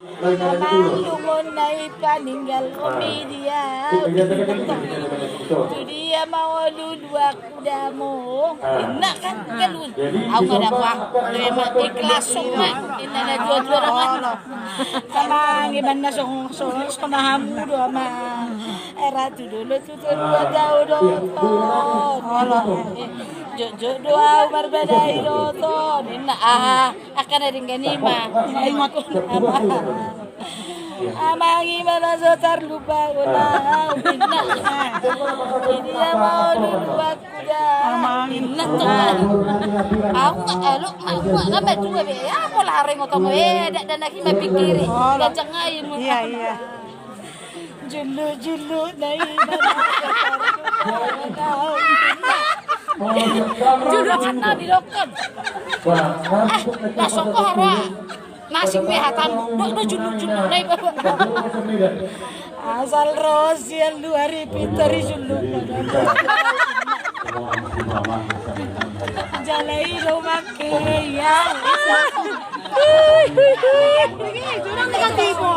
Lumon na ipaninggal komedia. Itu dia mau dua kuda mo. Enak kan galun. Aku ada apa? Memang ikhlas semua. Ini ada dua orang. Sama gimana song hamu doa mah. Era tu dulu tu dua tahun Jojo doa berbeda itu. Ini akan ada ganima. Ingat Amangi mana sotar lupa guna minna. Ini mau dua kuda. Minna tuh. Aku nggak baju be ya mau lari ngotomo dak dan lagi mapikiri. Gajang air mu. Iya. Julu nai mana Julu kata di dokter. Langsung ke hara. Nasi pehatan, dok julu nai bawa. Asal rosian 2000 teri julu. Jalai rumah kaya. Jurang negatibo.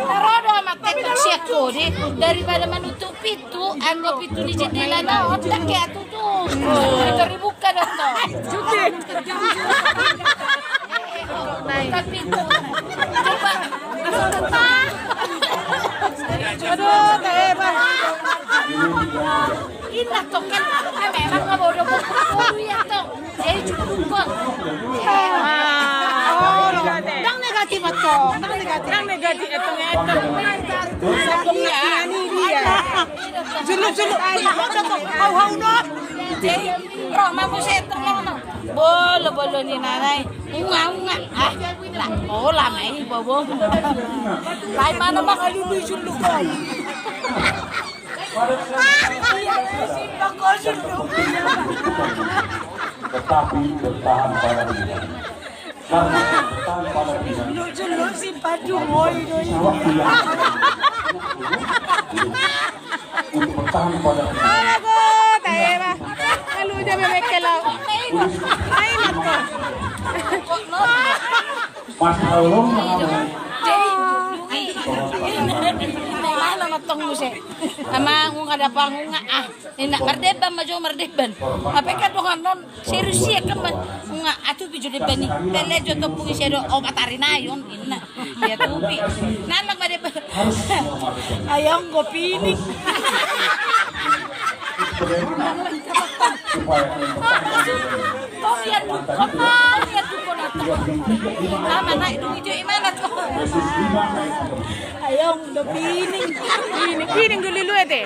Tarodo amat tetok siako di daripada menutup pintu, anggap pintu di jendela naon tak kayak tutup. Itu dibuka dong toh. Buka pintu. Coba. Aduh, hebat. Indah toh kan, memang nggak bodoh bodoh ya toh. Jadi cukup. Dang negatif toh. Dang negatif itu. Sebelumnya ini dia. Julu. Hau no. Jadi roh mampu setor no. Bolo ni nanai. Unga. Lah, lama ini bobo. Lai mana makali julu kau. Tetapi bertahan pada diri. Karena bertahan pada diri. Julu si padu moi Untuk bertahan pada diri. Alago, tayo Kalau udah memekelau. Ay nako. Mas Along mengalami. Mahal matong mo siya. Ama kung kada pa nga ina mardeban majo mardeban. Apeka dohan non seriusia kaman nga atu bijo deban ni. Telejo to pu siya do o matari na yon ina. Ya tubi. Nanak mardeban. Ayong go pinik. Toya tu kamal ya tu kono. Ama na itu imana to. Ayong do pining. Pining dulu lu ete.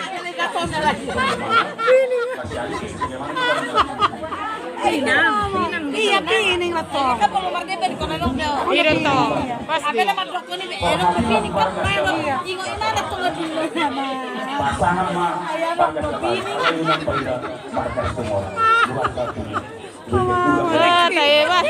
Iya pining lah to. Ka polo mardeban kono no. Iya to. Pasti. Apela madrok ko ni elo pining ka pero ingo imana to ngadilo sama. Pasangan mah Ayong do pining. Pada semua. Bukan satu. Ah, tayo ba?